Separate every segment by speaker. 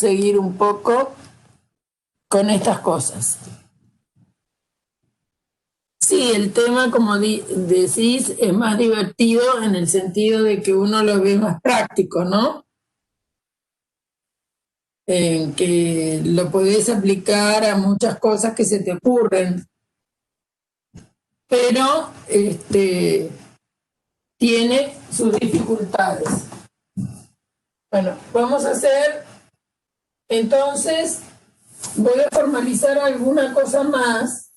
Speaker 1: seguir un poco con estas cosas. Sí, el tema, como decís, es más divertido en el sentido de que uno lo ve más práctico, ¿no? En que lo podés aplicar a muchas cosas que se te ocurren, pero tiene sus dificultades. Bueno, vamos a hacer, entonces, voy a formalizar alguna cosa más.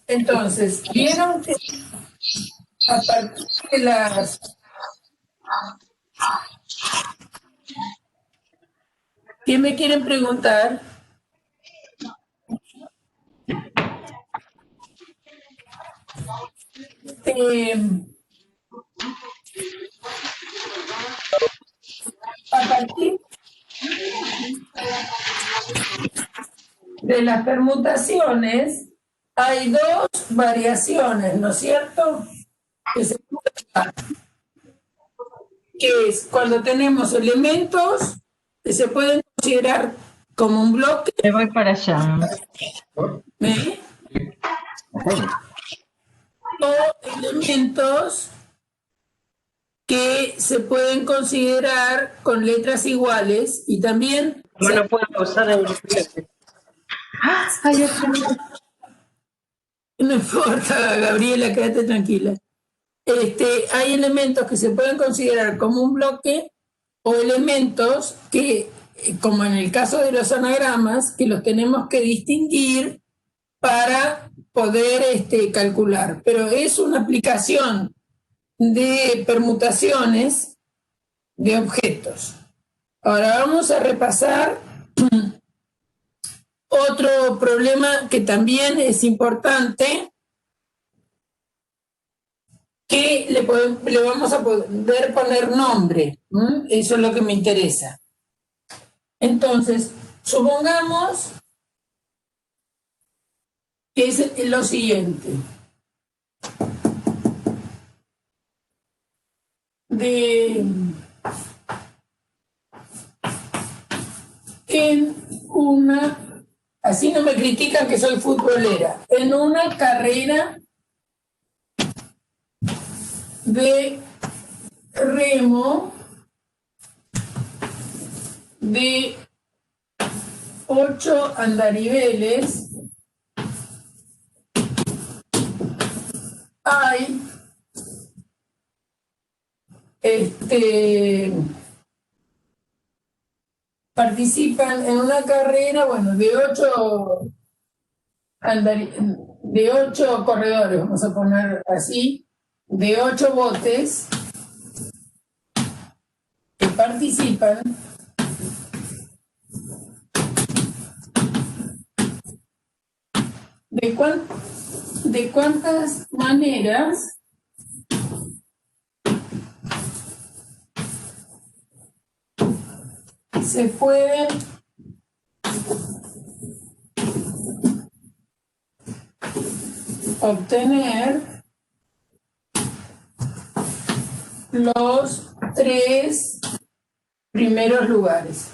Speaker 1: Entonces, vieron que a partir de las... ¿Qué me quieren preguntar? A partir de las permutaciones hay dos variaciones, ¿no es cierto? Que es cuando tenemos elementos que se pueden considerar como un bloque.
Speaker 2: Me voy para allá.
Speaker 1: ¿Eh? O elementos que se pueden considerar con letras iguales y también...
Speaker 2: No puedo usar el... Ay,
Speaker 1: no importa, Gabriela, quédate tranquila. Hay elementos que se pueden considerar como un bloque o elementos que, como en el caso de los anagramas, que los tenemos que distinguir para poder calcular. Pero es una aplicación de permutaciones de objetos. Ahora vamos a repasar otro problema que también es importante, que le vamos a poder poner nombre. Eso es lo que me interesa. Entonces, supongamos que es lo siguiente. En una, así no me critican que soy futbolera, en una carrera de remo de 8 andariveles, hay participan en una carrera, bueno, de 8 corredores, vamos a poner así, de 8 botes que participan. ¿De cuántas maneras se pueden obtener los 3 primeros lugares?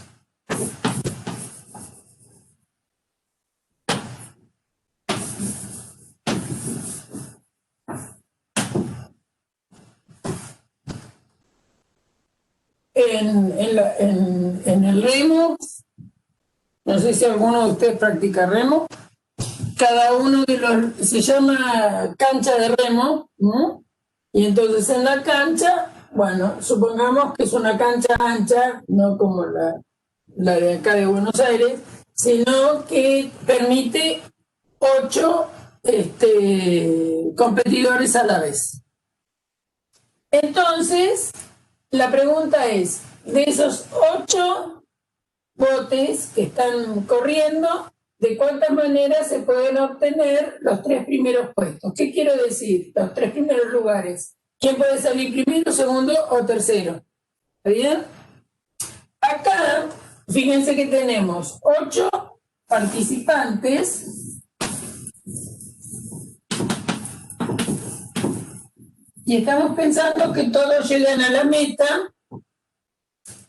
Speaker 1: En el remo, no sé si alguno de ustedes practica remo, cada uno de los, se llama cancha de remo, ¿no? Y entonces en la cancha, bueno, supongamos que es una cancha ancha, no como la de acá de Buenos Aires, sino que permite 8 competidores a la vez. Entonces, la pregunta es, de esos 8 botes que están corriendo, ¿de cuántas maneras se pueden obtener los 3 primeros puestos? ¿Qué quiero decir? Los 3 primeros lugares. ¿Quién puede salir primero, segundo o tercero? ¿Está bien? Acá, fíjense que tenemos 8 participantes y estamos pensando que todos llegan a la meta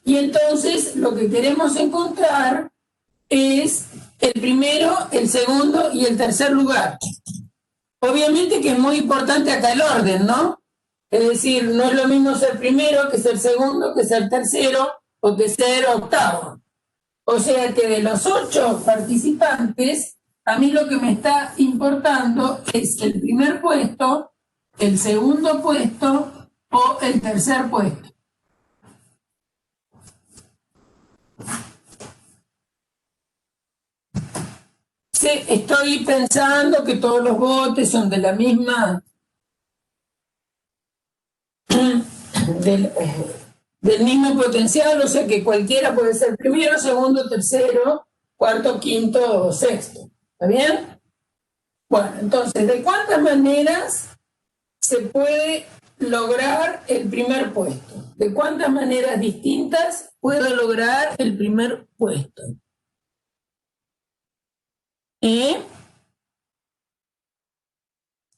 Speaker 1: Y entonces lo que queremos encontrar es el primero, el segundo y el tercer lugar. Obviamente que es muy importante acá el orden, ¿no? Es decir, no es lo mismo ser primero que ser segundo, que ser tercero o que ser octavo. O sea que de los 8 participantes, a mí lo que me está importando es el primer puesto, el segundo puesto o el tercer puesto. Sí, estoy pensando que todos los botes son de la misma, del mismo potencial, o sea que cualquiera puede ser primero, segundo, tercero, cuarto, quinto o sexto. ¿Está bien? Bueno, entonces, ¿de cuántas maneras se puede lograr el primer puesto? ¿De cuántas maneras distintas puedo lograr el primer puesto?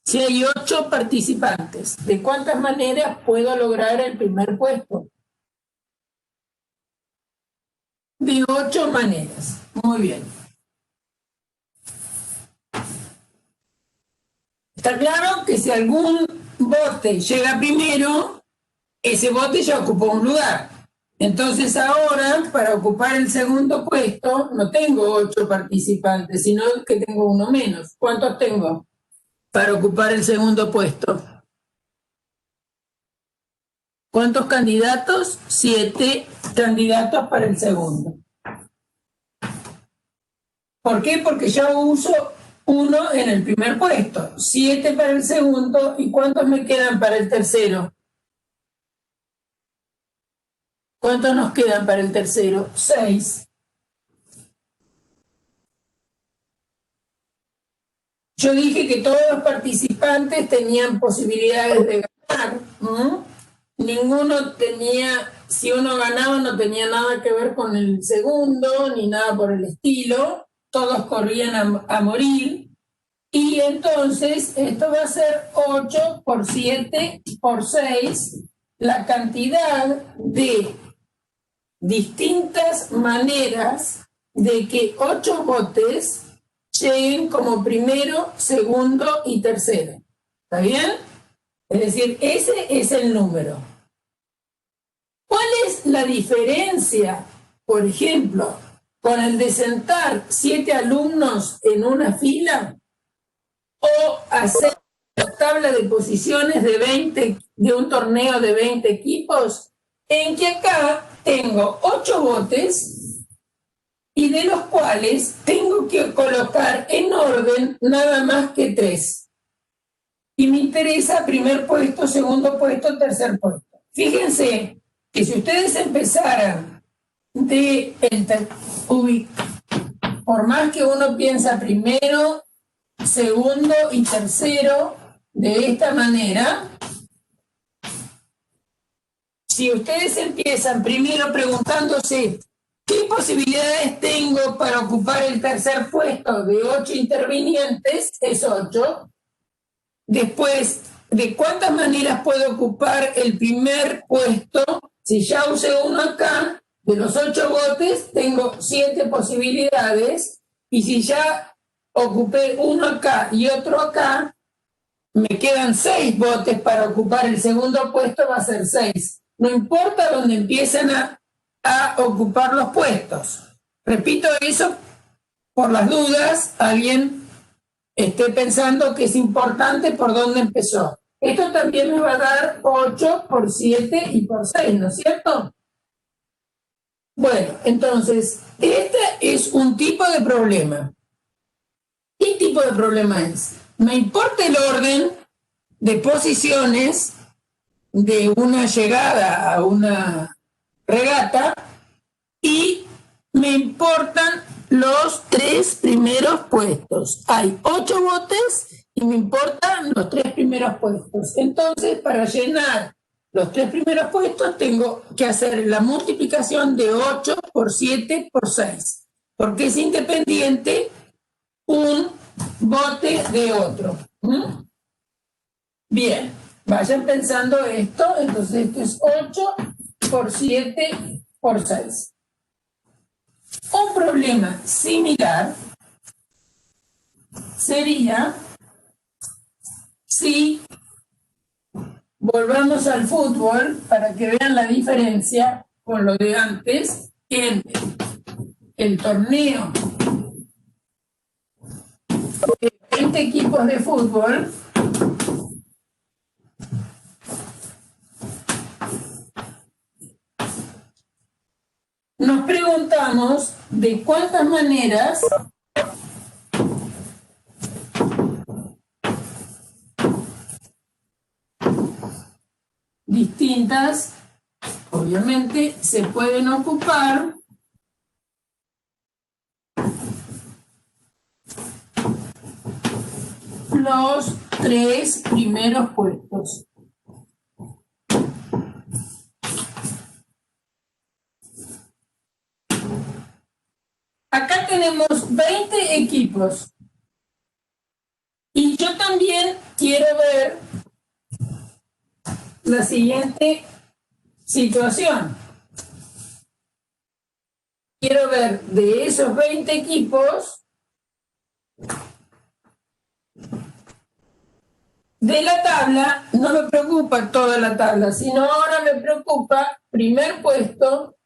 Speaker 1: Si hay 8 participantes, ¿de cuántas maneras puedo lograr el primer puesto? De 8 maneras. Muy bien. Está claro que si algún bote llega primero, ese bote ya ocupó un lugar. Entonces ahora, para ocupar el segundo puesto, no tengo 8 participantes, sino que tengo uno menos. ¿Cuántos tengo para ocupar el segundo puesto? ¿Cuántos candidatos? 7 candidatos para el segundo. ¿Por qué? Porque yo uso 1 en el primer puesto, 7 para el segundo, ¿y cuántos me quedan para el tercero? ¿Cuántos nos quedan para el tercero? 6. Yo dije que todos los participantes tenían posibilidades de ganar. Ninguno tenía, si uno ganaba no tenía nada que ver con el segundo, ni nada por el estilo. Todos corrían a morir. Y entonces esto va a ser 8 por 7 por 6, la cantidad de distintas maneras de que 8 botes lleguen como primero, segundo y tercero. ¿Está bien? Es decir, ese es el número. ¿Cuál es la diferencia, por ejemplo, con el de sentar 7 alumnos en una fila o hacer la tabla de posiciones de un torneo de 20 equipos, en que acá tengo 8 botes y de los cuales tengo que colocar en orden nada más que 3. Y me interesa primer puesto, segundo puesto, tercer puesto. Fíjense que si ustedes empezaran por más que uno piensa primero, segundo y tercero de esta manera, si ustedes empiezan primero preguntándose ¿qué posibilidades tengo para ocupar el tercer puesto de 8 intervinientes? Es 8. Después, ¿de cuántas maneras puedo ocupar el primer puesto? Si ya usé uno acá, de los 8 botes, tengo 7 posibilidades. Y si ya ocupé uno acá y otro acá, me quedan 6 botes para ocupar el segundo puesto, va a ser 6. No importa dónde empiecen a ocupar los puestos. Repito eso por las dudas, alguien esté pensando que es importante por dónde empezó. Esto también me va a dar 8 por 7 y por 6, ¿no es cierto? Bueno, entonces, este es un tipo de problema. ¿Qué tipo de problema es? Me importa el orden de posiciones de una llegada a una regata y me importan los 3 primeros puestos. Hay 8 botes y me importan los 3 primeros puestos. Entonces, para llenar los 3 primeros puestos, tengo que hacer la multiplicación de 8 por 7 por 6, porque es independiente un bote de otro. Bien, vayan pensando esto. Entonces, esto es 8 por 7 por 6. Un problema similar sería si volvamos al fútbol para que vean la diferencia con lo de antes en el torneo de 20 equipos de fútbol. Nos preguntamos de cuántas maneras distintas, obviamente, se pueden ocupar los 3 primeros puestos. Acá tenemos 20 equipos. Y yo también quiero ver la siguiente situación. Quiero ver de esos 20 equipos de la tabla, no me preocupa toda la tabla, sino ahora me preocupa primer puesto,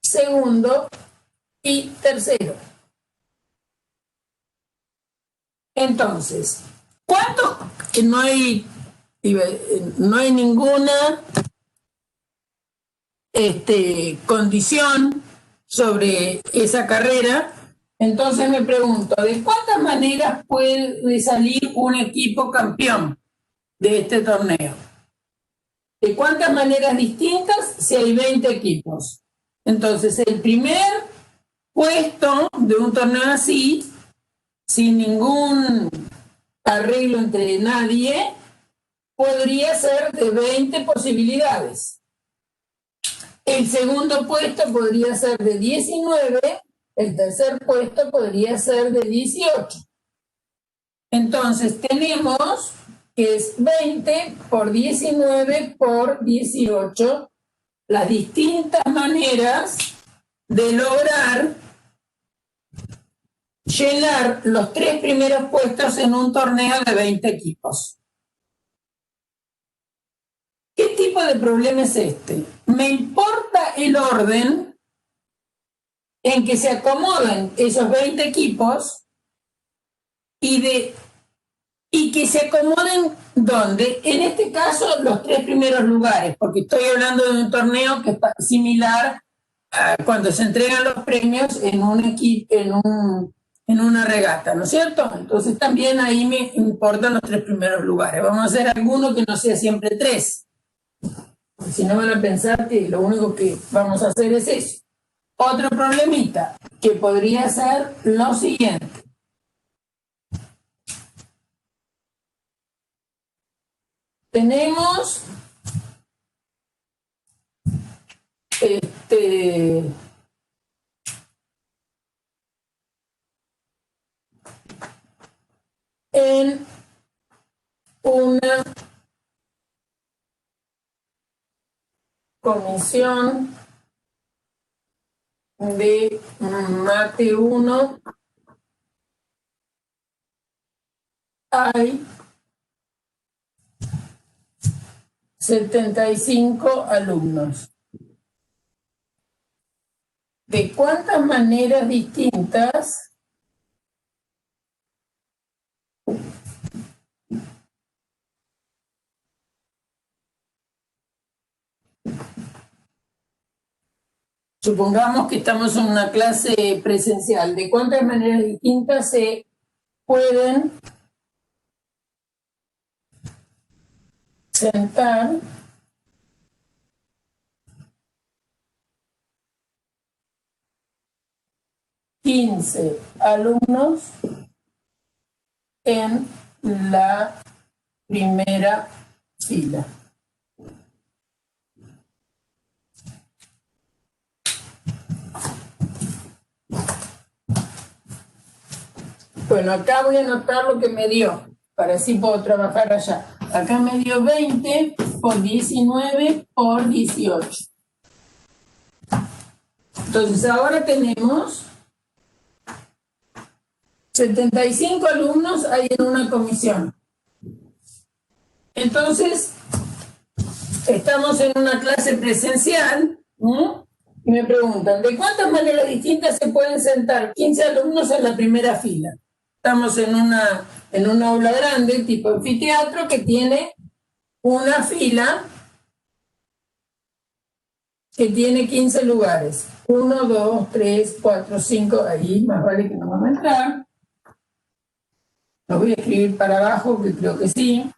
Speaker 1: segundo y tercero. Entonces, ¿cuántos? No hay ninguna condición sobre esa carrera. Entonces me pregunto, ¿de cuántas maneras puede salir un equipo campeón de este torneo? ¿De cuántas maneras distintas si hay 20 equipos? Entonces, el primer puesto de un torneo así, sin ningún arreglo entre nadie, podría ser de 20 posibilidades. El segundo puesto podría ser de 19, el tercer puesto podría ser de 18. Entonces tenemos que es 20 por 19 por 18, las distintas maneras de lograr llenar los 3 primeros puestos en un torneo de 20 equipos. ¿Qué tipo de problema es este? Me importa el orden en que se acomodan esos 20 equipos y que se acomoden ¿dónde? En este caso, los 3 primeros lugares, porque estoy hablando de un torneo que es similar a cuando se entregan los premios en un equipo, en una regata, ¿no es cierto? Entonces también ahí me importan los 3 primeros lugares. Vamos a hacer alguno que no sea siempre 3. Porque si no van a pensar que lo único que vamos a hacer es eso. Otro problemita que podría ser lo siguiente. Tenemos en una comisión de mate 1 hay 75 alumnos. ¿De cuántas maneras distintas supongamos que estamos en una clase presencial? ¿De cuántas maneras distintas se pueden sentar $15 alumnos en la primera fila? Bueno, acá voy a anotar lo que me dio, para así puedo trabajar allá. Acá me dio 20 por 19 por 18. Entonces ahora tenemos 75 alumnos ahí en una comisión. Entonces, estamos en una clase presencial, ¿no? Y me preguntan, ¿de cuántas maneras distintas se pueden sentar 15 alumnos en la primera fila? Estamos en una aula grande, tipo anfiteatro, que tiene una fila que tiene 15 lugares. 1, 2, 3, 4, 5, ahí más vale que no van a entrar. Lo voy a escribir para abajo, que creo que sí.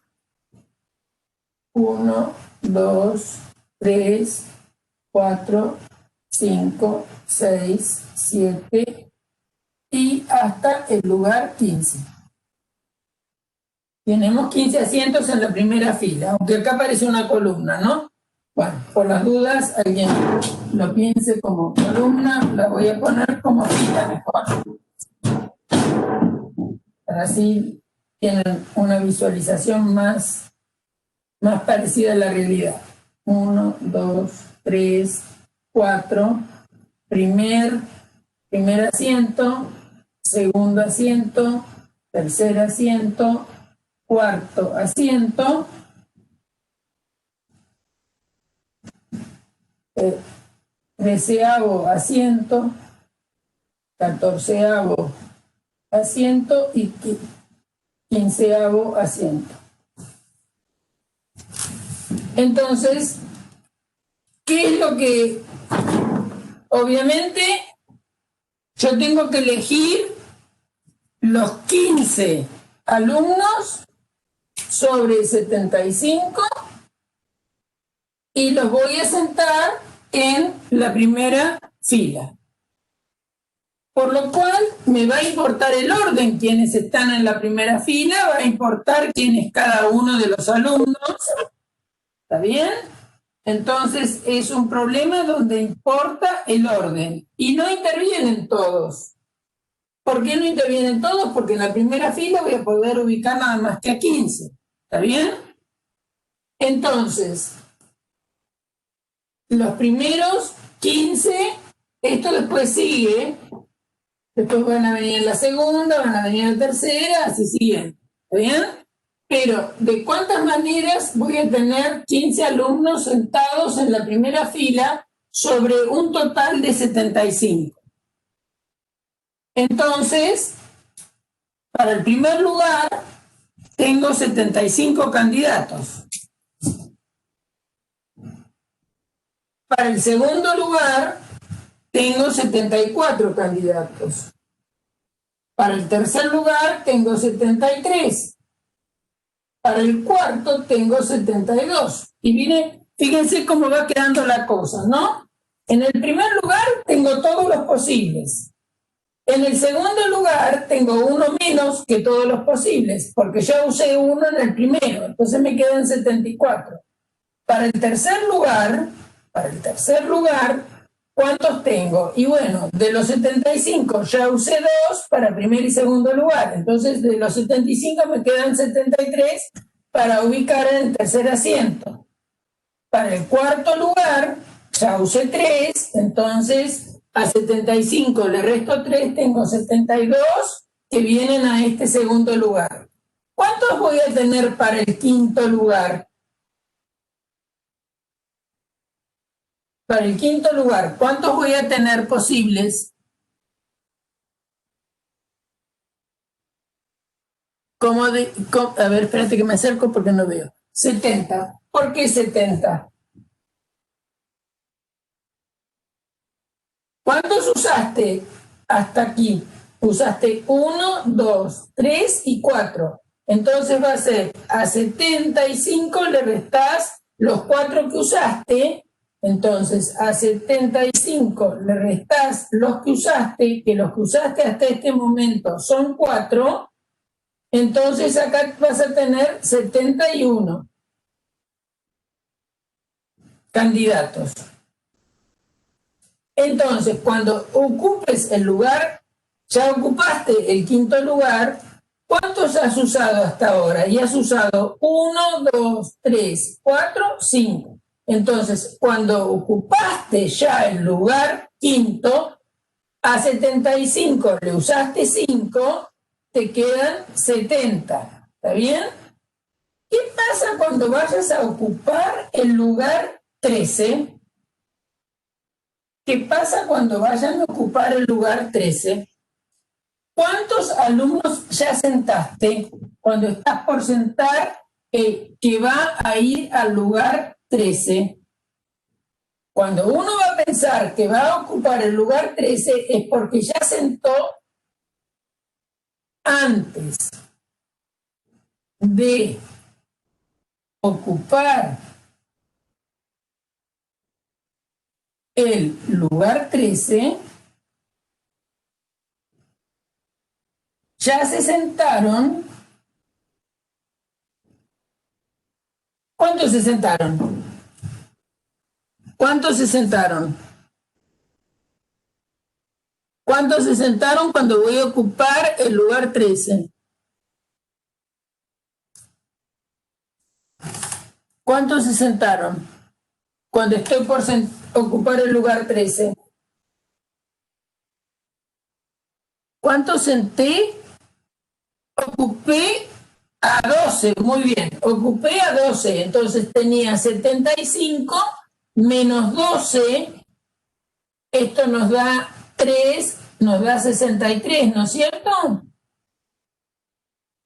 Speaker 1: 1, 2, 3, 4, 5, 6, 7 y hasta el lugar 15. Tenemos 15 asientos en la primera fila, aunque acá aparece una columna, ¿no? Bueno, por las dudas, alguien lo piense como columna, la voy a poner como fila mejor. Así tienen una visualización más parecida a la realidad. 1, 2, 3, 4, primer asiento, segundo asiento, tercer asiento, cuarto asiento, treceavo asiento, catorceavo asiento y quinceavo asiento. Entonces, ¿qué es lo que? Obviamente, yo tengo que elegir los 15 alumnos sobre 75 y los voy a sentar en la primera fila. Por lo cual, me va a importar el orden, quienes están en la primera fila, va a importar quién es cada uno de los alumnos. ¿Está bien? Entonces es un problema donde importa el orden y no intervienen todos. ¿Por qué no intervienen todos? Porque en la primera fila voy a poder ubicar nada más que a 15. ¿Está bien? Entonces, los primeros 15, esto después sigue, después van a venir la segunda, van a venir la tercera, así siguen. ¿Está bien? Pero, ¿de cuántas maneras voy a tener 15 alumnos sentados en la primera fila sobre un total de 75? Entonces, para el primer lugar, tengo 75 candidatos. Para el segundo lugar, tengo 74 candidatos. Para el tercer lugar, tengo 73. Para el cuarto tengo 72. Y miren, fíjense cómo va quedando la cosa, ¿no? En el primer lugar tengo todos los posibles. En el segundo lugar tengo uno menos que todos los posibles, porque ya usé uno en el primero, entonces me quedan 74. Para el tercer lugar, ¿cuántos tengo? Y bueno, de los 75 ya usé 2 para primer y segundo lugar. Entonces, de los 75 me quedan 73 para ubicar en el tercer asiento. Para el cuarto lugar, ya usé 3, entonces a 75 le resto 3, tengo 72 que vienen a este segundo lugar. ¿Cuántos voy a tener para el quinto lugar? Para el quinto lugar, ¿cuántos voy a tener posibles? A ver, espérate que me acerco porque no veo. 70. ¿Por qué 70? ¿Cuántos usaste hasta aquí? Usaste 1, 2, 3 y 4. Entonces va a ser a 75 le restás los 4 que usaste. Entonces, a 75 le restás los que usaste, que los que usaste hasta este momento son 4, entonces acá vas a tener 71 candidatos. Entonces, cuando ocupes el lugar, ya ocupaste el quinto lugar, ¿cuántos has usado hasta ahora? Y has usado 1, 2, 3, 4, 5. Entonces, cuando ocupaste ya el lugar quinto, a 75 le usaste 5, te quedan 70. ¿Está bien? ¿Qué pasa cuando vayas a ocupar el lugar 13? ¿Qué pasa cuando vayan a ocupar el lugar 13? ¿Cuántos alumnos ya sentaste cuando estás por sentar que va a ir al lugar 13? Cuando uno va a pensar que va a ocupar el lugar 13 es porque ya sentó antes de ocupar el lugar 13, ya se sentaron. ¿Cuántos se sentaron? ¿Cuántos se sentaron? ¿Cuántos se sentaron cuando voy a ocupar el lugar 13? ¿Cuántos se sentaron cuando estoy por ocupar el lugar 13? ¿Cuántos senté? Ocupé a 12, muy bien, ocupé a 12, entonces tenía 75 menos 12, esto nos da 3, nos da 63, ¿no es cierto?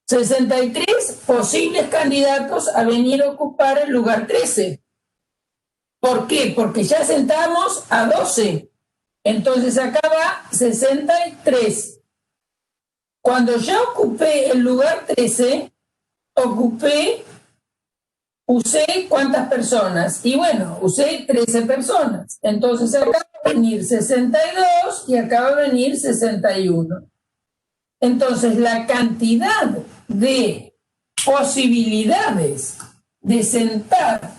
Speaker 1: 63 posibles candidatos a venir a ocupar el lugar 13. ¿Por qué? Porque ya sentamos a 12, entonces acá va 63. Cuando ya ocupé el lugar 13, usé ¿cuántas personas? Y bueno, usé 13 personas. Entonces acá va a venir 62 y acá va a venir 61. Entonces la cantidad de posibilidades de sentar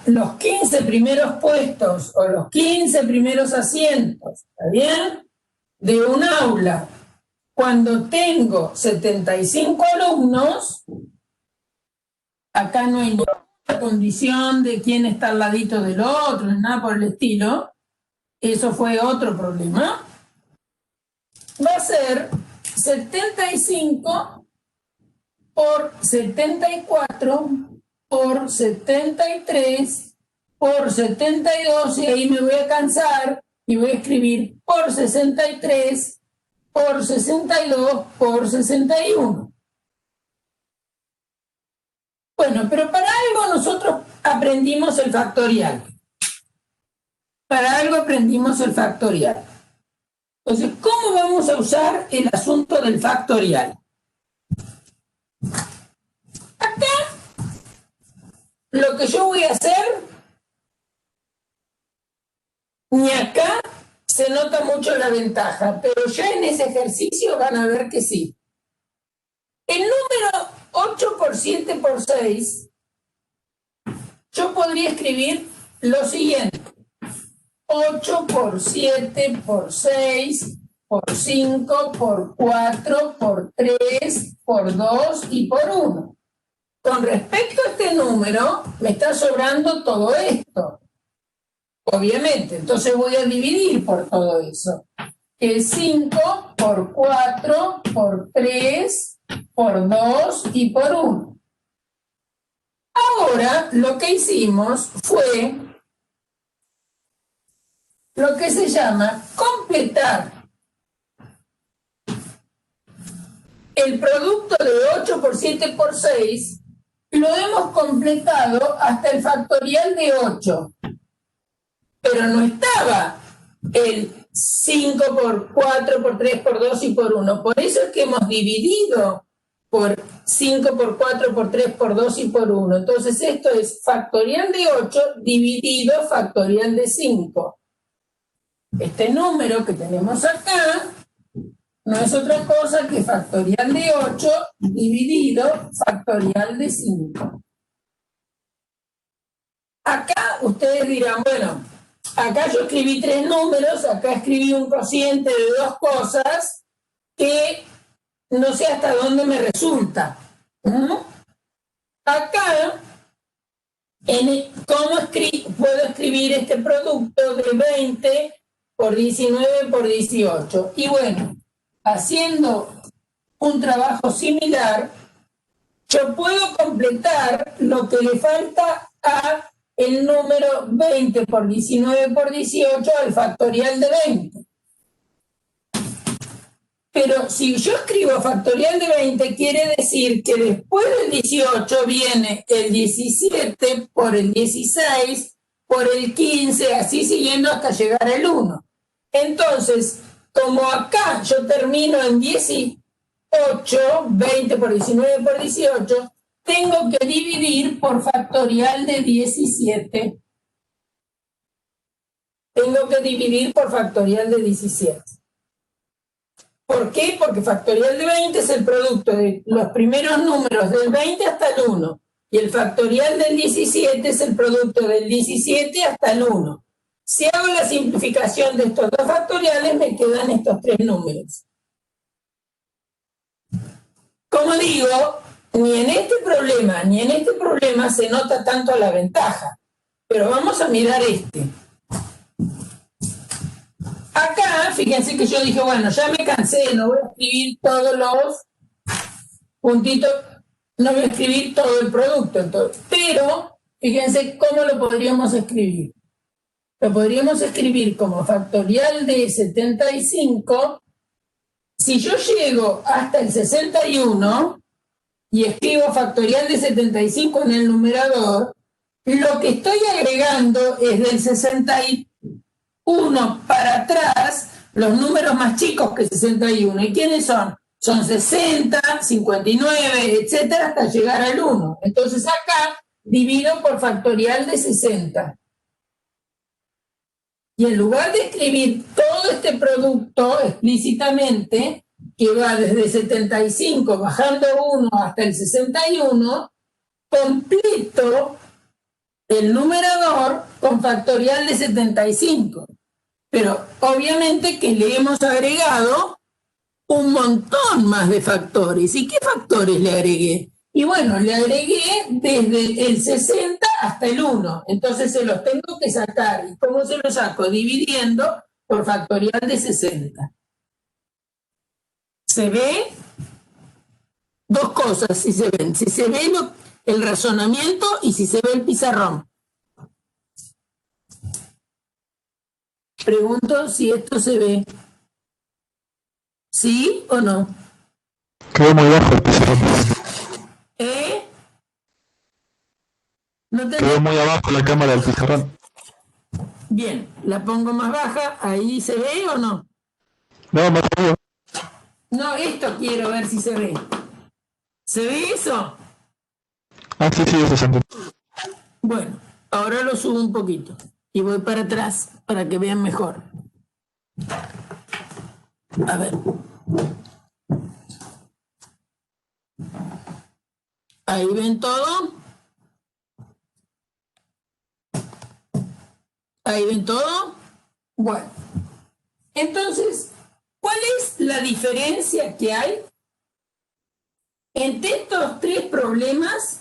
Speaker 1: los 15 primeros puestos o los 15 primeros asientos, ¿está bien?, de un aula, cuando tengo 75 alumnos, acá no hay ninguna condición de quién está al ladito del otro, ni nada por el estilo, eso fue otro problema, va a ser 75 por 74 por 73 por 72, y ahí me voy a cansar y voy a escribir por 63 por 62 por 61. Bueno, pero para algo nosotros aprendimos el factorial. Para algo aprendimos el factorial. Entonces, ¿cómo vamos a usar el asunto del factorial? Acá, lo que yo voy a hacer, ni acá se nota mucho la ventaja, pero ya en ese ejercicio van a ver que sí. El número 8 por 7 por 6, yo podría escribir lo siguiente: 8 por 7 por 6 por 5 por 4 por 3 por 2 y por 1. Con respecto a este número, me está sobrando todo esto, obviamente. Entonces voy a dividir por todo eso. El 5 por 4 por 3 por 2 y por 1. Ahora lo que hicimos fue lo que se llama completar el producto de 8 por 7 por 6, lo hemos completado hasta el factorial de 8. Pero no estaba el 5 por 4 por 3 por 2 y por 1. Por eso es que hemos dividido por 5 por 4 por 3 por 2 y por 1. Entonces esto es factorial de 8 dividido factorial de 5. Este número que tenemos acá no es otra cosa que factorial de 8 dividido factorial de 5. Acá ustedes dirán, bueno, acá yo escribí 3 números, acá escribí un cociente de 2 cosas que no sé hasta dónde me resulta. Acá, ¿cómo puedo escribir este producto de 20 por 19 por 18. Y bueno, haciendo un trabajo similar, yo puedo completar lo que le falta a el número 20 por 19 por 18 al factorial de 20. Pero si yo escribo factorial de 20, quiere decir que después del 18 viene el 17 por el 16 por el 15, así siguiendo hasta llegar al 1. Entonces, como acá yo termino en 18, 20 por 19 por 18, tengo que dividir por factorial de 17. Tengo que dividir por factorial de 17. ¿Por qué? Porque factorial de 20 es el producto de los primeros números del 20 hasta el 1. Y el factorial del 17 es el producto del 17 hasta el 1. Si hago la simplificación de estos dos factoriales, me quedan estos tres números. Como digo, ni en este problema se nota tanto la ventaja. Pero vamos a mirar este. Acá, fíjense que yo dije, bueno, ya me cansé, no voy a escribir todos los puntitos, no voy a escribir todo el producto, entonces, pero fíjense cómo lo podríamos escribir. Lo podríamos escribir como factorial de 75. Si yo llego hasta el 61 y escribo factorial de 75 en el numerador, lo que estoy agregando es del 61 para atrás los números más chicos que 61. ¿Y quiénes son? Son 60, 59, etcétera, hasta llegar al 1. Entonces acá divido por factorial de 60. Y en lugar de escribir todo este producto explícitamente, que va desde 75 bajando 1 hasta el 61, completo el numerador con factorial de 75. Pero obviamente que le hemos agregado un montón más de factores. ¿Y qué factores le agregué? Y bueno, le agregué desde el 60 hasta el 1. Entonces se los tengo que sacar. ¿Y cómo se los saco? Dividiendo por factorial de 60. ¿Se ve? Dos cosas si se ven. Si se ve el razonamiento y si se ve el pizarrón. Pregunto si esto se ve. ¿Sí o no?
Speaker 3: Quedó muy bajo el pizarrón.
Speaker 1: ¿No
Speaker 3: Quedó muy abajo la cámara del pizarrón.
Speaker 1: Bien, la pongo más baja. ¿Ahí se ve o no?
Speaker 3: No, más arriba.
Speaker 1: No, esto quiero ver si se ve. ¿Se ve eso?
Speaker 3: Ah, sí, eso se entiende.
Speaker 1: Bueno, ahora lo subo un poquito. Y voy para atrás para que vean mejor. A ver. ¿Ahí ven todo? ¿Ahí ven todo? Bueno. Entonces, ¿cuál es la diferencia que hay entre estos tres problemas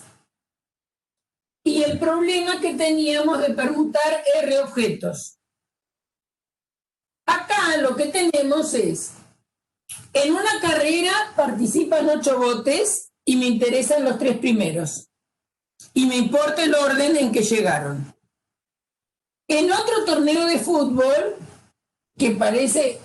Speaker 1: y el problema que teníamos de permutar R objetos? Acá lo que tenemos es, en una carrera participan 8 botes y me interesan los 3 primeros. Y me importa el orden en que llegaron. En otro torneo de fútbol, que parece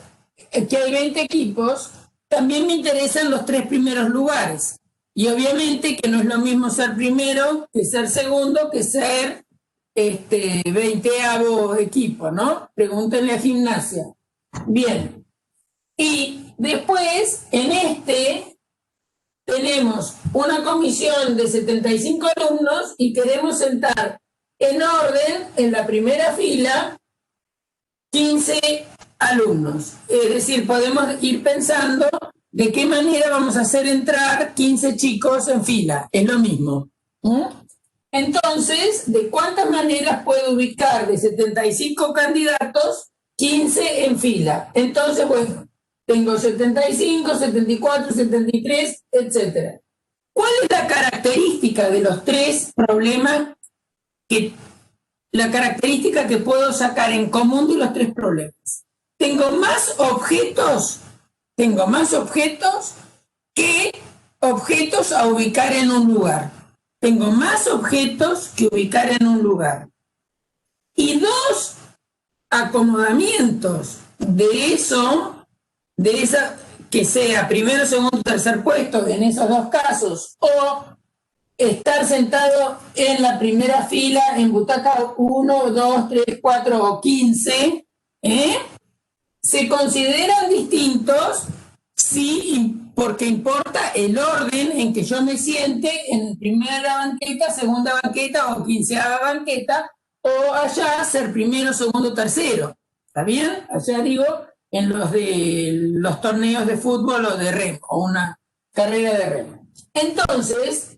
Speaker 1: que hay 20 equipos, también me interesan los 3 primeros lugares. Y obviamente que no es lo mismo ser primero que ser segundo, que ser 20º equipo, ¿no? Pregúntenle a Gimnasia. Bien. Y después, en tenemos una comisión de 75 alumnos y queremos sentar en orden, en la primera fila, 15 alumnos. Es decir, podemos ir pensando de qué manera vamos a hacer entrar 15 chicos en fila. Es lo mismo. Entonces, ¿de cuántas maneras puedo ubicar de 75 candidatos 15 en fila? Entonces, bueno, tengo 75, 74, 73, etc. ¿Cuál es la característica de los 3 problemas? La característica que puedo sacar en común de los 3 problemas. tengo más objetos que objetos a ubicar en un lugar. Tengo más objetos que ubicar en un lugar. Y dos acomodamientos de esa, que sea primero, segundo, tercer puesto en esos dos casos, o estar sentado en la primera fila en butaca 1, 2, 3, 4 o 15, se consideran distintos porque importa el orden en que yo me siente en primera banqueta, segunda banqueta o quinceava banqueta, o allá ser primero, segundo, tercero. ¿Está bien? Allá digo, en los torneos de fútbol o de remo, o una carrera de remo. Entonces,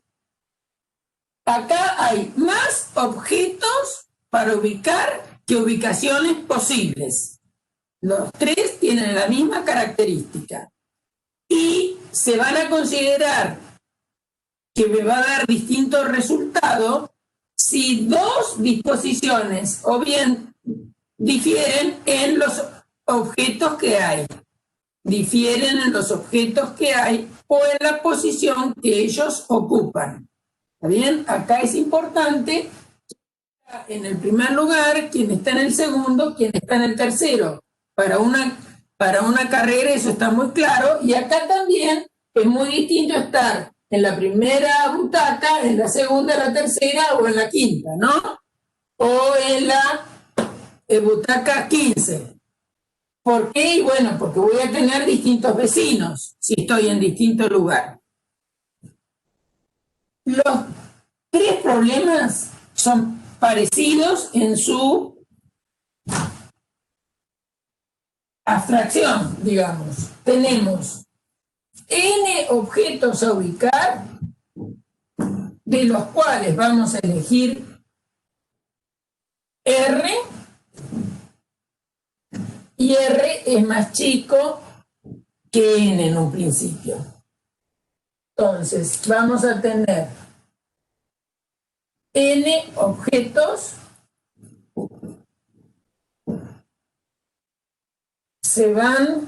Speaker 1: acá hay más objetos para ubicar que ubicaciones posibles. Los tres tienen la misma característica. Y se van a considerar que me va a dar distintos resultados si dos disposiciones o bien difieren en los objetos que hay. Difieren en los objetos que hay o en la posición que ellos ocupan. ¿Está bien? Acá es importante en el primer lugar, quién está en el segundo, quién está en el tercero. Para una carrera eso está muy claro, y acá también es muy distinto estar en la primera butaca, en la segunda, en la tercera o en la quinta, ¿no? O en la butaca 15. ¿Por qué? Y bueno, porque voy a tener distintos vecinos si estoy en distinto lugar. Los tres problemas son parecidos en su abstracción, digamos. Tenemos n objetos a ubicar, de los cuales vamos a elegir R, y R es más chico que n en un principio. Entonces, vamos a tener n objetos se van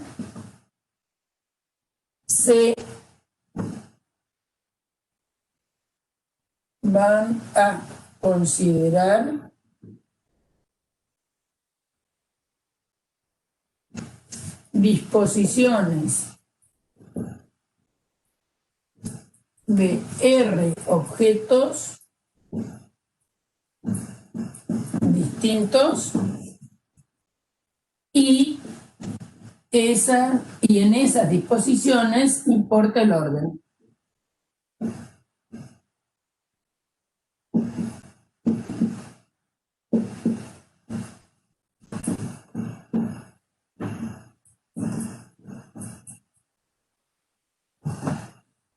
Speaker 1: a considerar disposiciones de R objetos distintos y en esas disposiciones importa el orden.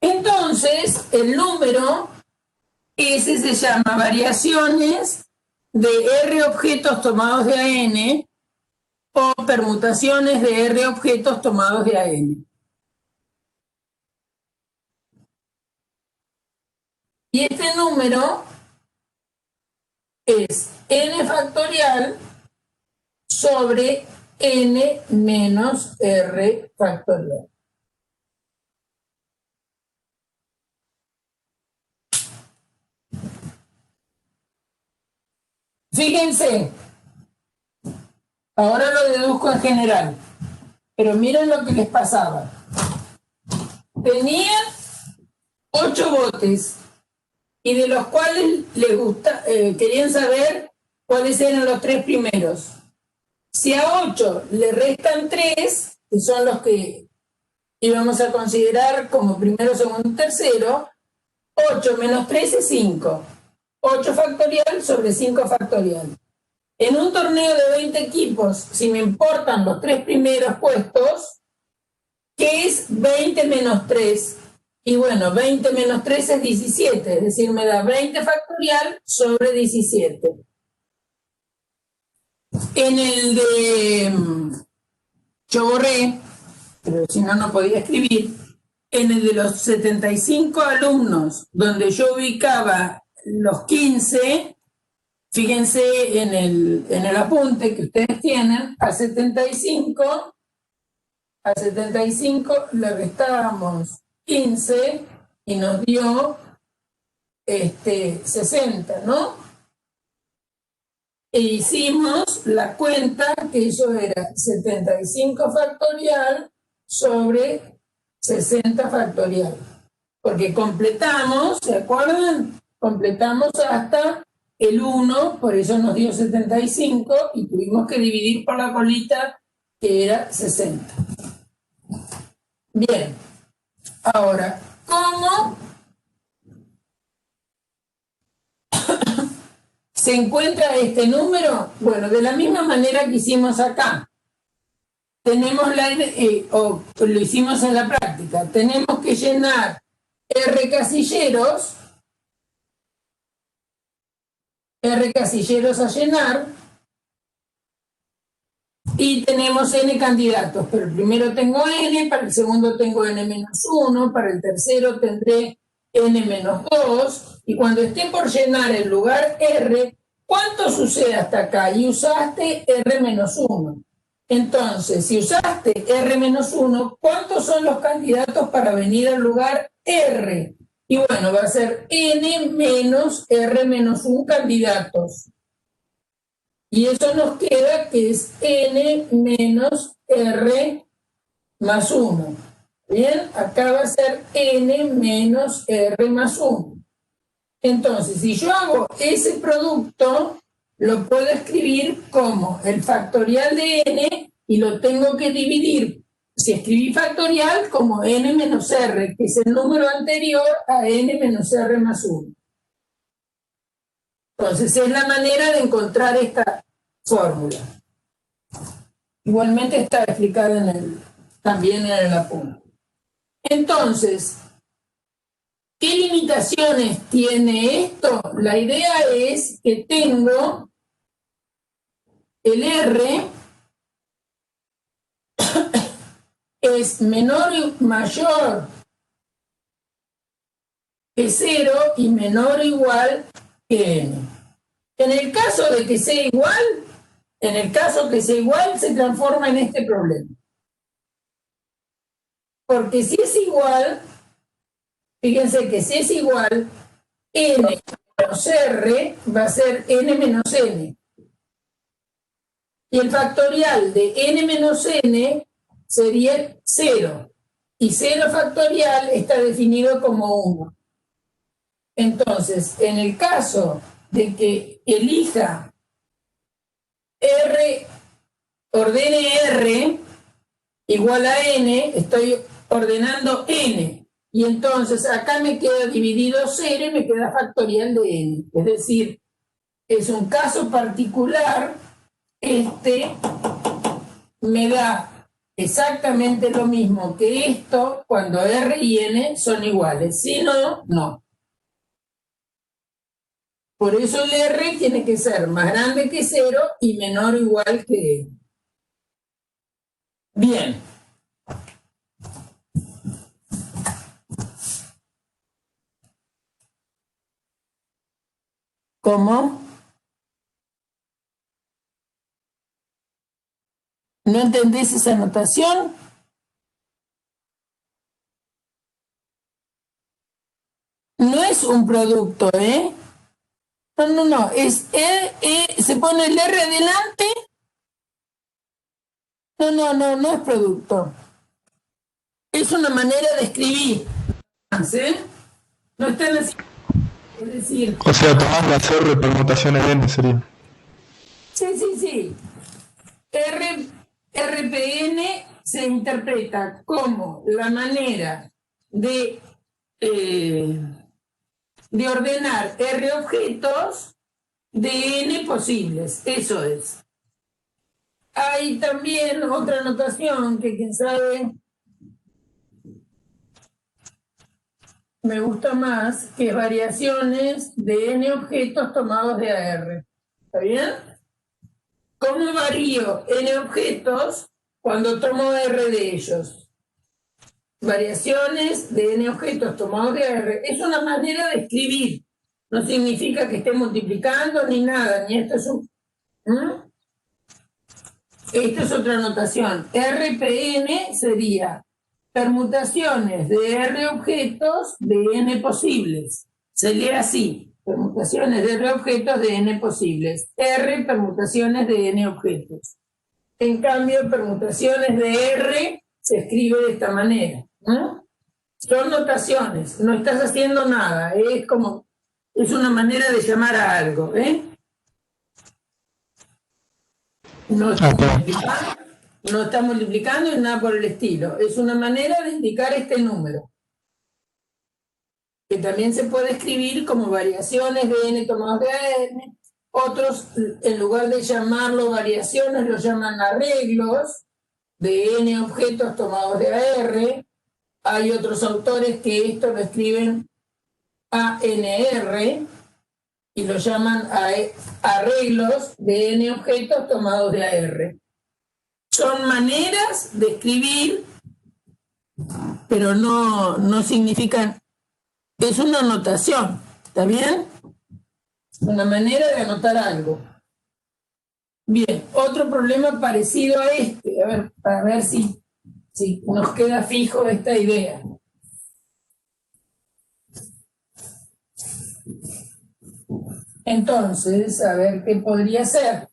Speaker 1: Entonces, el número ese se llama variaciones de R objetos tomados de AN o permutaciones de R objetos tomados de AN. Y este número es n factorial sobre n menos R factorial. Fíjense, ahora lo deduzco en general, pero miren lo que les pasaba. Tenían 8 botes y de los cuales querían saber cuáles eran los 3 primeros. Si a 8 le restan 3, que son los que íbamos a considerar como primero, segundo, tercero, 8 menos 3 es 5. 8 factorial sobre 5 factorial. En un torneo de 20 equipos, si me importan los 3 primeros puestos, ¿qué es 20 menos 3? Y bueno, 20 menos 3 es 17, es decir, me da 20 factorial sobre 17. En el de... yo borré, pero si no, no podía escribir. En el de los 75 alumnos, donde yo ubicaba los 15, fíjense en el apunte que ustedes tienen, a 75 le restábamos 15 y nos dio 60, ¿no? E hicimos la cuenta que eso era 75 factorial sobre 60 factorial. Porque completamos, ¿se acuerdan? Completamos hasta el 1, por eso nos dio 75 y tuvimos que dividir por la colita que era 60. Bien, ahora, ¿cómo se encuentra este número? Bueno, de la misma manera que hicimos acá. Tenemos o lo hicimos en la práctica, tenemos que llenar R casilleros a llenar, y tenemos N candidatos, pero primero tengo N, para el segundo tengo N-1, para el tercero tendré N-2, y cuando esté por llenar el lugar R, ¿cuánto sucede hasta acá? Y usaste R-1. Entonces, si usaste R-1, ¿cuántos son los candidatos para venir al lugar R? Y bueno, va a ser N menos R-1 candidatos. Y eso nos queda que es N menos R más 1. Bien, acá va a ser N menos R más 1. Entonces, si yo hago ese producto, lo puedo escribir como el factorial de N y lo tengo que dividir, si escribí factorial, como N menos R, que es el número anterior a N menos R más 1. Entonces, es la manera de encontrar esta fórmula. Igualmente está explicada también en el apunte. Entonces, ¿qué limitaciones tiene esto? La idea es que tengo el R es menor o mayor que 0 y menor o igual que N. En el caso de que sea igual, se transforma en este problema. Porque si es igual, fíjense que si es igual, N menos R va a ser N menos N. Y el factorial de N menos N sería 0. Y 0 factorial está definido como 1. Entonces, en el caso de que elija R, ordene R igual a N, estoy ordenando N. Y entonces acá me queda dividido 0 y me queda factorial de N. Es decir, es un caso particular, me da exactamente lo mismo que esto cuando R y N son iguales. Si no, no. Por eso el R tiene que ser más grande que 0 y menor o igual que N. Bien. ¿Cómo? ¿No entendés esa notación? No es un producto, ¿eh? No. Es se pone el R adelante. No es producto. Es una manera de escribir. ¿Sí? No están así. Es decir.
Speaker 3: O sea, tomás las R permutaciones de N sería.
Speaker 1: Sí. RPN se interpreta como la manera de ordenar R objetos de N posibles. Eso es. Hay también otra notación que quien sabe me gusta más, que es variaciones de N objetos tomados de AR. ¿Está bien? ¿Cómo varío N objetos cuando tomo R de ellos? Variaciones de N objetos tomados de R es una manera de escribir. No significa que esté multiplicando ni nada, ni esto es un... Esto es otra notación. RPN sería permutaciones de R objetos de N posibles. Se lee así, permutaciones de R objetos de N posibles. R permutaciones de N objetos. En cambio, permutaciones de R se escribe de esta manera. Son notaciones, no estás haciendo nada, es como, es una manera de llamar a algo, No está multiplicando y nada por el estilo. Es una manera de indicar este número, que también se puede escribir como variaciones de n tomados de n. Otros, en lugar de llamarlo variaciones, lo llaman arreglos de n objetos tomados de AR. Hay otros autores que esto lo escriben ANR y lo llaman arreglos de n objetos tomados de AR. Son maneras de escribir, pero no significan... Es una notación, ¿está bien? Una manera de anotar algo. Bien, otro problema parecido a este, a ver, para ver si nos queda fijo esta idea. Entonces, a ver qué podría ser.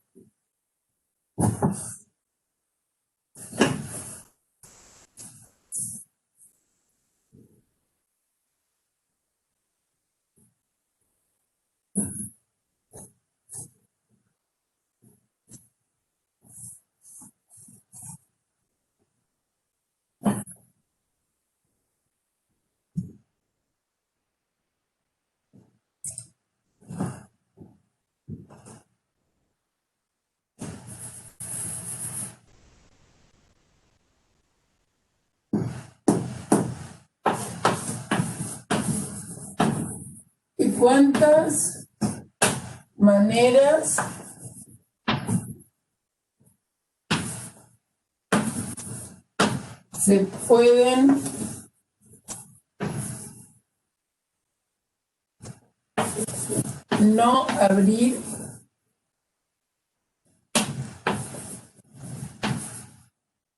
Speaker 1: ¿Y cuántas maneras se pueden no abrir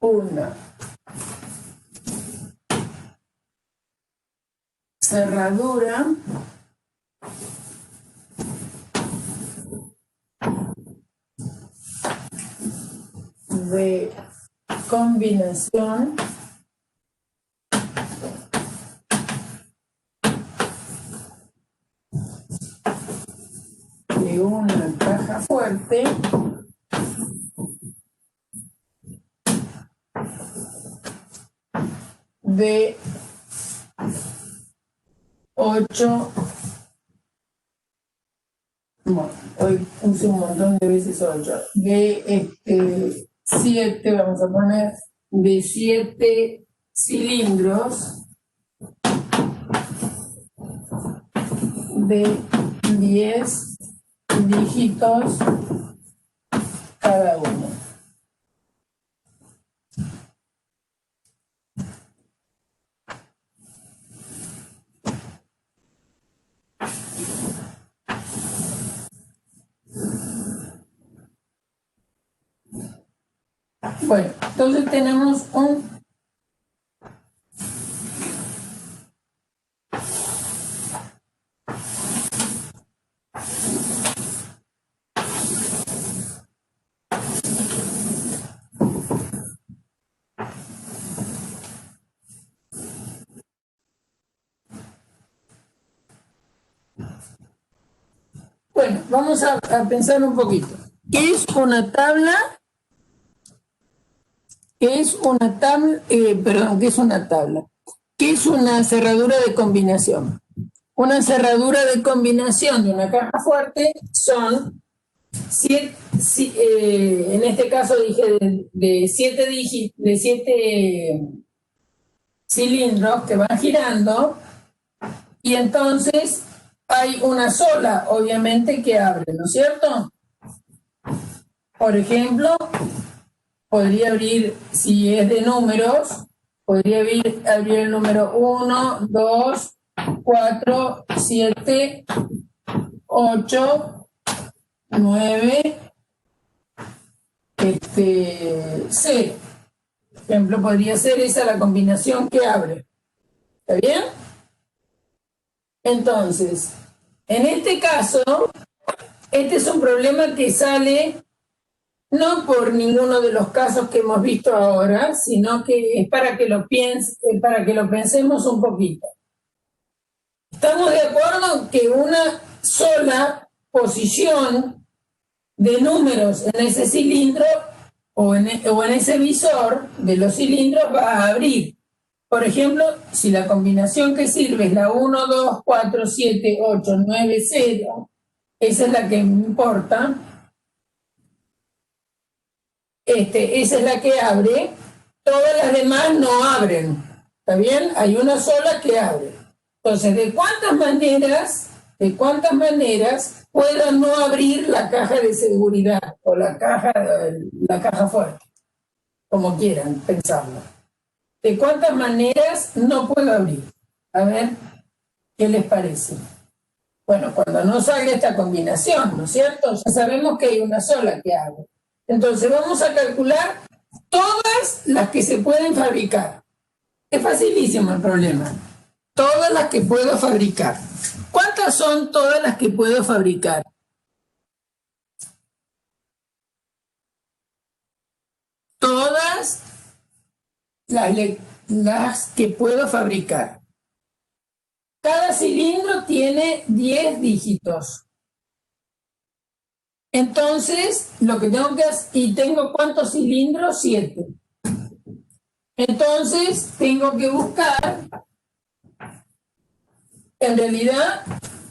Speaker 1: una cerradura de combinación de una caja fuerte de 8, bueno, hoy puse un montón de veces 8, de 7, vamos a poner, de 7 cilindros de 10 dígitos cada uno. Bueno, entonces tenemos un bueno, vamos a pensar un poquito. ¿Qué es una tabla? ¿Qué es una tabla? ¿Qué es una tabla? ¿Qué es una cerradura de combinación? Una cerradura de combinación de una caja fuerte son 7, en este caso dije de 7 cilindros que van girando, y entonces hay una sola, obviamente, que abre, ¿no es cierto? Por ejemplo, podría abrir, si es de números, podría abrir el número 1, 2, 4, 7 8, 9, 0. Por ejemplo, podría ser esa la combinación que abre. ¿Está bien? Entonces, en este caso, este es un problema que sale no por ninguno de los casos que hemos visto ahora, sino que es para que lo pensemos un poquito. Estamos de acuerdo que una sola posición de números en ese cilindro o en ese visor de los cilindros va a abrir. Por ejemplo, si la combinación que sirve es la 1, 2, 4, 7, 8, 9, 0, esa es la que me importa, esa es la que abre, todas las demás no abren, ¿está bien? Hay una sola que abre. Entonces, ¿de cuántas maneras puedo no abrir la caja de seguridad o la caja fuerte? Como quieran pensarlo. ¿De cuántas maneras no puedo abrir? A ver, ¿qué les parece? Bueno, cuando no salga esta combinación, ¿no es cierto? Ya sabemos que hay una sola que abre. Entonces vamos a calcular todas las que se pueden fabricar. Es facilísimo el problema. Todas las que puedo fabricar. ¿Cuántas son todas las que puedo fabricar? Todas las que puedo fabricar. Cada cilindro tiene 10 dígitos. Entonces, lo que tengo que hacer, ¿y tengo cuántos cilindros? 7. Entonces, tengo que buscar, en realidad,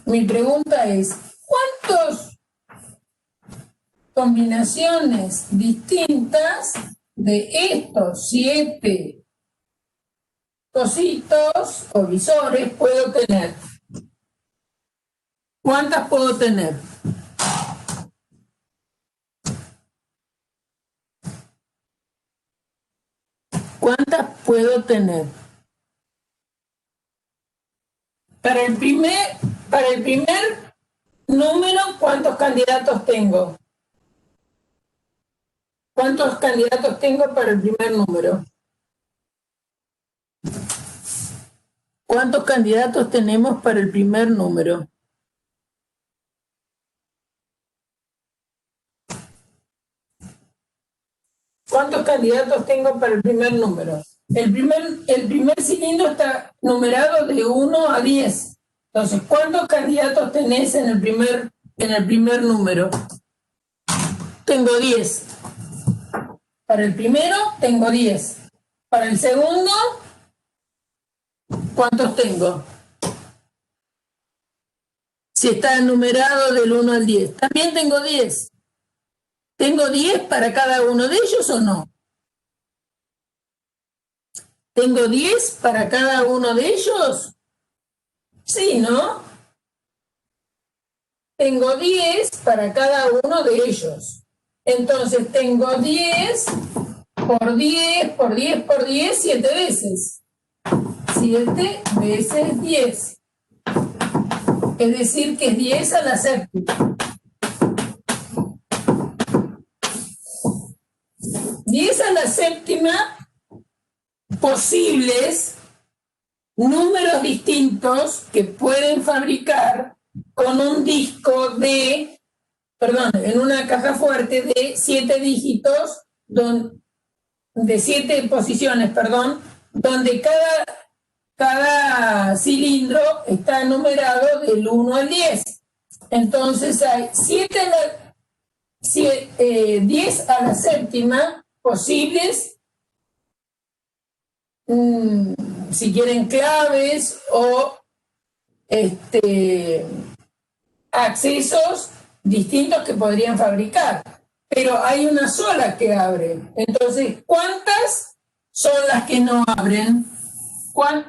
Speaker 1: mi pregunta es, ¿cuántas combinaciones distintas de estos 7 cositos o visores puedo tener? ¿Cuántas puedo tener? ¿Cuántas puedo tener? Para el primer número, ¿cuántos candidatos tengo? ¿Cuántos candidatos tengo para el primer número? ¿Cuántos candidatos tenemos para el primer número? ¿Cuántos candidatos tengo para el primer número? El primer cilindro está numerado de 1 a 10. Entonces, ¿cuántos candidatos tenés en el primer número? Tengo 10. Para el primero tengo 10. Para el segundo, ¿cuántos tengo? Si está numerado del 1 al 10. También tengo 10. ¿Tengo 10 para cada uno de ellos o no? ¿Tengo 10 para cada uno de ellos? Sí, ¿no? Tengo 10 para cada uno de ellos. Entonces tengo 10 por 10 por 10 por 10, 7 veces. 7 veces 10. Es decir, que es 10 a la séptima. 10 a la séptima posibles números distintos que pueden fabricar con un disco en una caja fuerte de 7 dígitos, de 7 posiciones, donde cada cilindro está numerado del 1 al 10. Entonces hay 10 a la séptima posibles, si quieren claves o accesos distintos que podrían fabricar, pero hay una sola que abre. Entonces, ¿cuántas son las que no abren?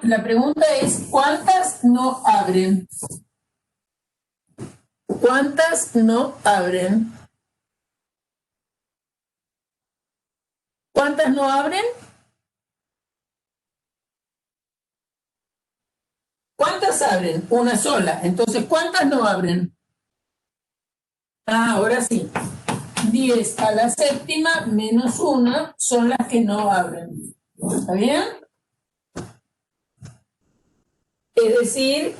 Speaker 1: La pregunta es, ¿cuántas no abren? ¿Cuántas no abren? ¿Cuántas no abren? ¿Cuántas abren? Una sola. Entonces, ¿cuántas no abren? Ahora sí. 10 a la séptima menos 1 son las que no abren. ¿Está bien? Es decir,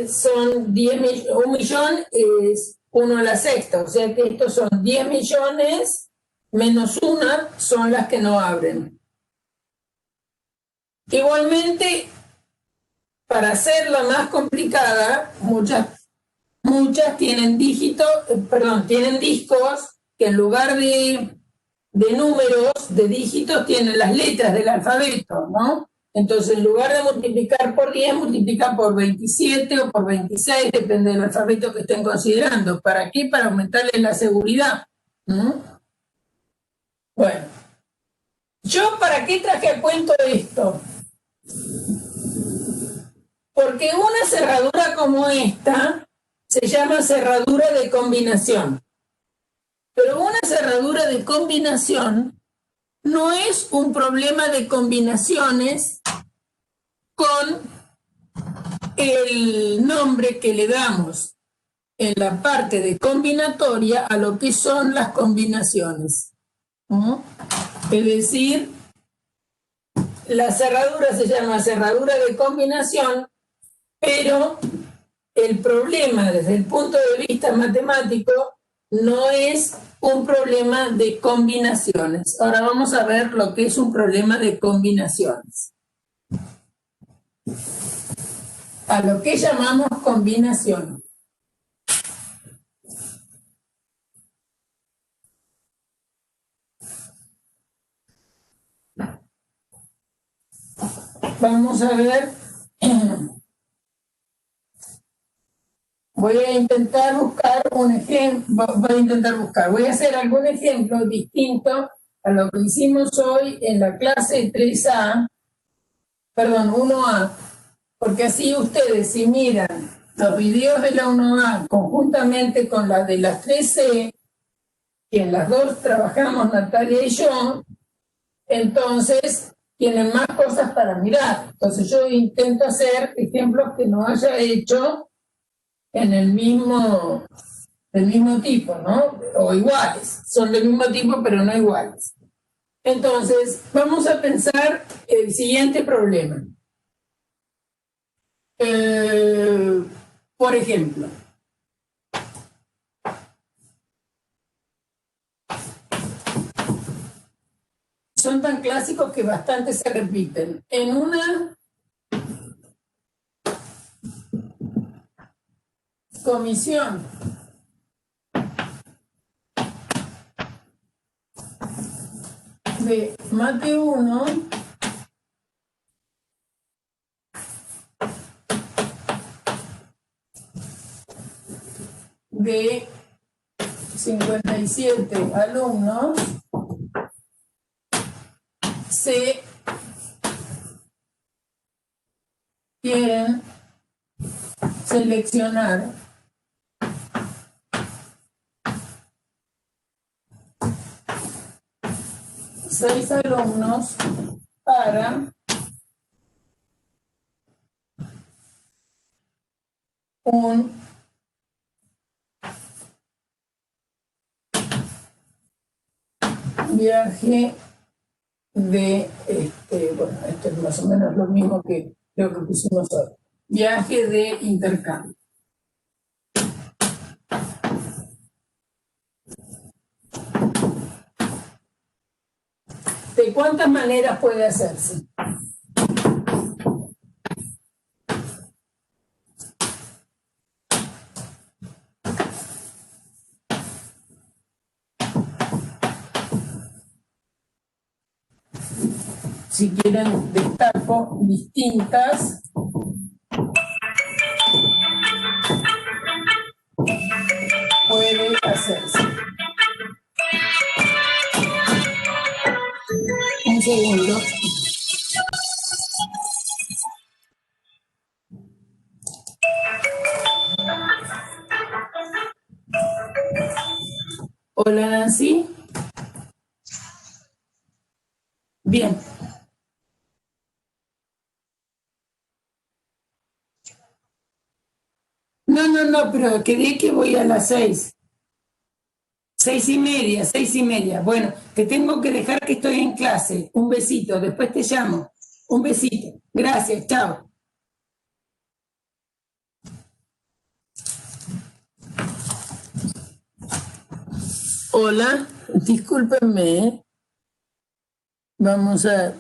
Speaker 1: son 1 millón es 1 a la sexta, o sea que estos son 10 millones menos 1 son las que no abren. Igualmente, para hacerla más complicada, muchas tienen tienen discos que en lugar de números, de dígitos, tienen las letras del alfabeto, ¿no? Entonces, en lugar de multiplicar por 10, multiplican por 27 o por 26, depende del alfabeto que estén considerando. ¿Para qué? Para aumentarle la seguridad. Bueno, ¿yo para qué traje a cuento esto? Porque una cerradura como esta se llama cerradura de combinación. Pero una cerradura de combinación no es un problema de combinaciones con el nombre que le damos en la parte de combinatoria a lo que son las combinaciones. Es decir, la cerradura se llama cerradura de combinación, pero el problema desde el punto de vista matemático no es un problema de combinaciones. Ahora vamos a ver lo que es un problema de combinaciones. A lo que llamamos combinación. Vamos a ver. Voy a intentar buscar un ejemplo, voy a hacer algún ejemplo distinto a lo que hicimos hoy en la clase 3A, perdón, 1A, porque así ustedes si miran los videos de la 1A conjuntamente con la de las 3C, que en las dos trabajamos Natalia y yo, entonces tienen más cosas para mirar. Entonces yo intento hacer ejemplos que no haya hecho en el mismo tipo, ¿no? O iguales. Son del mismo tipo, pero no iguales. Entonces, vamos a pensar el siguiente problema. Por ejemplo, son tan clásicos que bastante se repiten. En una comisión de mate 1, de 57 alumnos, se quieren seleccionar 6 alumnos para un viaje de, bueno, esto es más o menos lo mismo que lo que pusimos hoy. Viaje de intercambio. ¿De cuántas maneras puede hacerse? Si quieren, destaco distintas. Puede hacerse. Un segundo. Hola, Nancy. Bien. No, pero quedé que voy a las 6. 6:30, 6:30. Bueno, te tengo que dejar que estoy en clase. Un besito, después te llamo. Un besito. Gracias, chao. Hola, discúlpenme. Vamos a